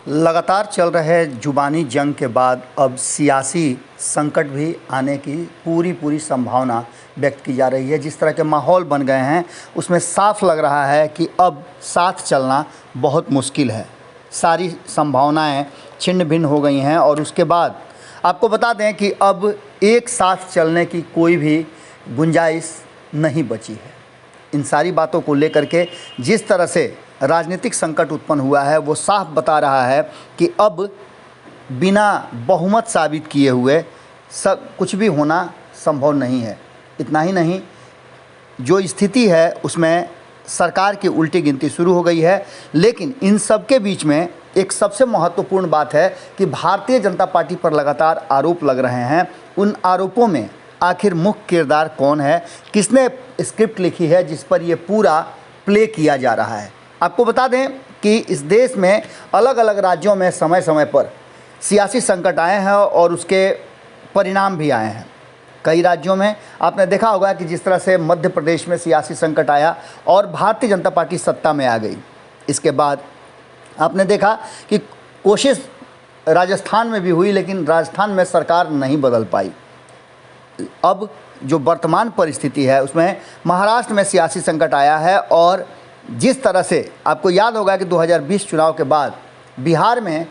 लगातार चल रहे जुबानी जंग के बाद अब सियासी संकट भी आने की पूरी संभावना व्यक्त की जा रही है। जिस तरह के माहौल बन गए हैं उसमें साफ लग रहा है कि अब साथ चलना बहुत मुश्किल है। सारी संभावनाएं छिन्न भिन्न हो गई हैं और उसके बाद आपको बता दें कि अब एक साथ चलने की कोई भी गुंजाइश नहीं बची है। इन सारी बातों को लेकर के जिस तरह से राजनीतिक संकट उत्पन्न हुआ है वो साफ बता रहा है कि अब बिना बहुमत साबित किए हुए सब कुछ भी होना संभव नहीं है। इतना ही नहीं, जो स्थिति है उसमें सरकार की उल्टी गिनती शुरू हो गई है। लेकिन इन सब के बीच में एक सबसे महत्वपूर्ण बात है कि भारतीय जनता पार्टी पर लगातार आरोप लग रहे हैं। उन आरोपों में आखिर मुख्य किरदार कौन है, किसने स्क्रिप्ट लिखी है जिस पर ये पूरा प्ले किया जा रहा है। आपको बता दें कि इस देश में अलग अलग राज्यों में समय समय पर सियासी संकट आए हैं और उसके परिणाम भी आए हैं। कई राज्यों में आपने देखा होगा कि जिस तरह से मध्य प्रदेश में सियासी संकट आया और भारतीय जनता पार्टी सत्ता में आ गई। इसके बाद आपने देखा कि कोशिश राजस्थान में भी हुई, लेकिन राजस्थान में सरकार नहीं बदल पाई। अब जो वर्तमान परिस्थिति है उसमें महाराष्ट्र में सियासी संकट आया है और जिस तरह से आपको याद होगा कि 2020 चुनाव के बाद बिहार में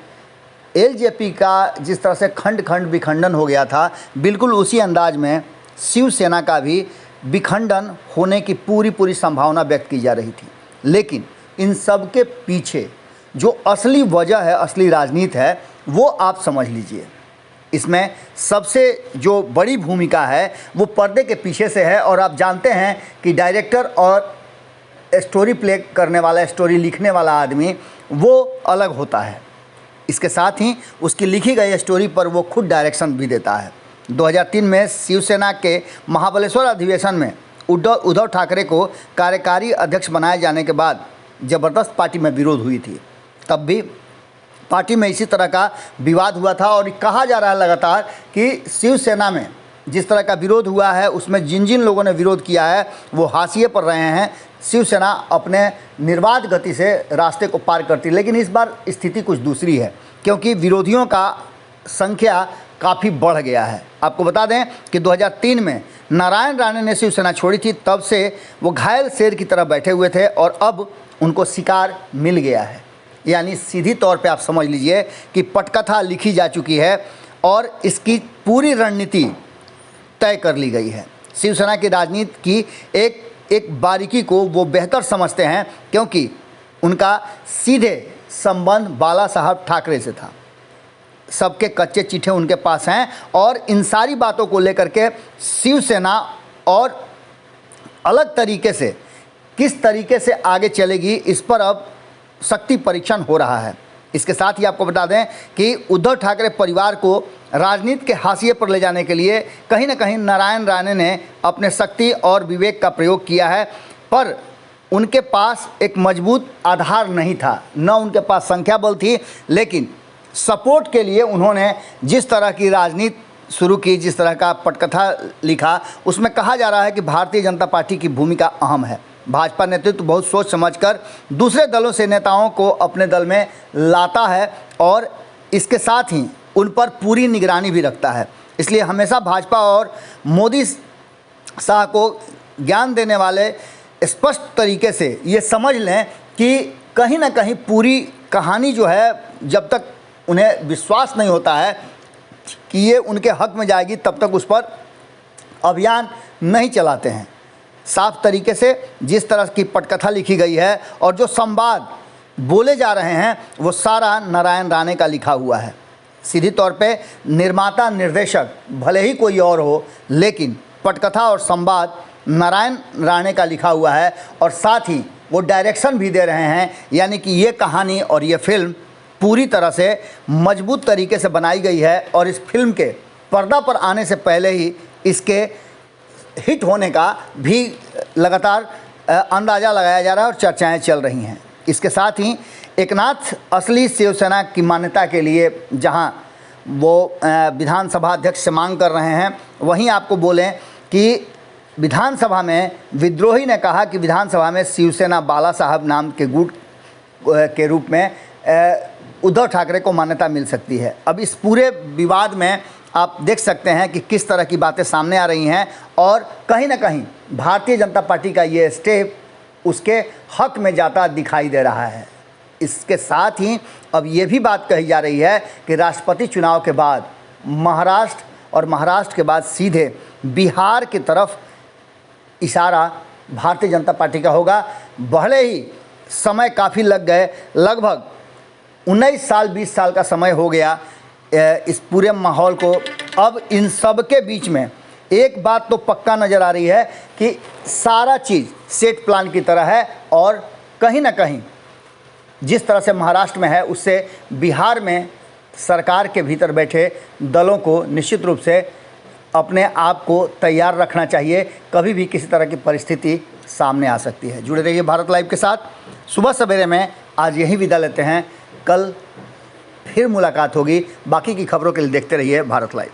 एलजेपी का जिस तरह से खंड खंड विखंडन हो गया था, बिल्कुल उसी अंदाज में शिवसेना का भी विखंडन होने की पूरी संभावना व्यक्त की जा रही थी। लेकिन इन सब के पीछे जो असली वजह है, असली राजनीति है, वो आप समझ लीजिए। इसमें सबसे जो बड़ी भूमिका है वो पर्दे के पीछे से है। और आप जानते हैं कि डायरेक्टर और स्टोरी प्ले करने वाला, स्टोरी लिखने वाला आदमी वो अलग होता है। इसके साथ ही उसकी लिखी गई स्टोरी पर वो खुद डायरेक्शन भी देता है। 2003 में शिवसेना के महाबलेश्वर अधिवेशन में उद्धव ठाकरे को कार्यकारी अध्यक्ष बनाए जाने के बाद ज़बरदस्त पार्टी में विरोध हुई थी। तब भी पार्टी में इसी तरह का विवाद हुआ था और कहा जा रहा है लगातार कि शिवसेना में जिस तरह का विरोध हुआ है उसमें जिन जिन लोगों ने विरोध किया है वो हाशिए पर रहे हैं। शिवसेना अपने निर्बाध गति से रास्ते को पार करती। लेकिन इस बार स्थिति कुछ दूसरी है क्योंकि विरोधियों का संख्या काफ़ी बढ़ गया है। आपको बता दें कि 2003 में नारायण राणे ने शिवसेना छोड़ी थी, तब से वो घायल शेर की तरह बैठे हुए थे और अब उनको शिकार मिल गया है। यानी सीधी तौर पे आप समझ लीजिए कि पटकथा लिखी जा चुकी है और इसकी पूरी रणनीति तय कर ली गई है। शिवसेना की राजनीति की एक बारीकी को वो बेहतर समझते हैं क्योंकि उनका सीधे संबंध बाला साहब ठाकरे से था। सबके कच्चे चिट्ठे उनके पास हैं और इन सारी बातों को लेकर के शिवसेना और अलग तरीके से किस तरीके से आगे चलेगी इस पर अब शक्ति परीक्षण हो रहा है। इसके साथ ही आपको बता दें कि उद्धव ठाकरे परिवार को राजनीति के हाशिए पर ले जाने के लिए कहीं ना कहीं नारायण राणे ने अपने शक्ति और विवेक का प्रयोग किया है, पर उनके पास एक मजबूत आधार नहीं था, न उनके पास संख्या बल थी। लेकिन सपोर्ट के लिए उन्होंने जिस तरह की राजनीति शुरू की, जिस तरह का पटकथा लिखा, उसमें कहा जा रहा है कि भारतीय जनता पार्टी की भूमिका अहम है। भाजपा नेतृत्व बहुत सोच समझकर दूसरे दलों से नेताओं को अपने दल में लाता है और इसके साथ ही उन पर पूरी निगरानी भी रखता है। इसलिए हमेशा भाजपा और मोदी शाह को ज्ञान देने वाले स्पष्ट तरीके से ये समझ लें कि कहीं ना कहीं पूरी कहानी जो है, जब तक उन्हें विश्वास नहीं होता है कि ये उनके हक में जाएगी, तब तक उस पर अभियान नहीं चलाते हैं। साफ तरीके से जिस तरह की पटकथा लिखी गई है और जो संवाद बोले जा रहे हैं वो सारा नारायण राणे का लिखा हुआ है। सीधी तौर पे निर्माता निर्देशक भले ही कोई और हो, लेकिन पटकथा और संवाद नारायण राणे का लिखा हुआ है और साथ ही वो डायरेक्शन भी दे रहे हैं। यानी कि ये कहानी और ये फिल्म पूरी तरह से मजबूत तरीके से बनाई गई है और इस फिल्म के पर्दा पर आने से पहले ही इसके हिट होने का भी लगातार अंदाज़ा लगाया जा रहा है और चर्चाएं चल रही हैं। इसके साथ ही एकनाथ असली शिवसेना की मान्यता के लिए जहां वो विधानसभा अध्यक्ष से मांग कर रहे हैं, वहीं आपको बोलें कि विधानसभा में विद्रोही ने कहा कि विधानसभा में शिवसेना बाला साहब नाम के गुट के रूप में उद्धव ठाकरे को मान्यता मिल सकती है। अब इस पूरे विवाद में आप देख सकते हैं कि किस तरह की बातें सामने आ रही हैं और कहीं ना कहीं भारतीय जनता पार्टी का ये स्टेप उसके हक में जाता दिखाई दे रहा है। इसके साथ ही अब ये भी बात कही जा रही है कि राष्ट्रपति चुनाव के बाद महाराष्ट्र और महाराष्ट्र के बाद सीधे बिहार की तरफ इशारा भारतीय जनता पार्टी का होगा। भले ही समय काफ़ी लग गए, लगभग 19 साल 20 साल का समय हो गया इस पूरे माहौल को। अब इन सब के बीच में एक बात तो पक्का नज़र आ रही है कि सारा चीज़ सेट प्लान की तरह है और कहीं ना कहीं जिस तरह से महाराष्ट्र में है उससे बिहार में सरकार के भीतर बैठे दलों को निश्चित रूप से अपने आप को तैयार रखना चाहिए। कभी भी किसी तरह की परिस्थिति सामने आ सकती है। जुड़े रहिए भारत लाइव के साथ। सुबह सवेरे में आज यही विदा लेते हैं, कल फिर मुलाकात होगी। बाकी की खबरों के लिए देखते रहिए भारत लाइव।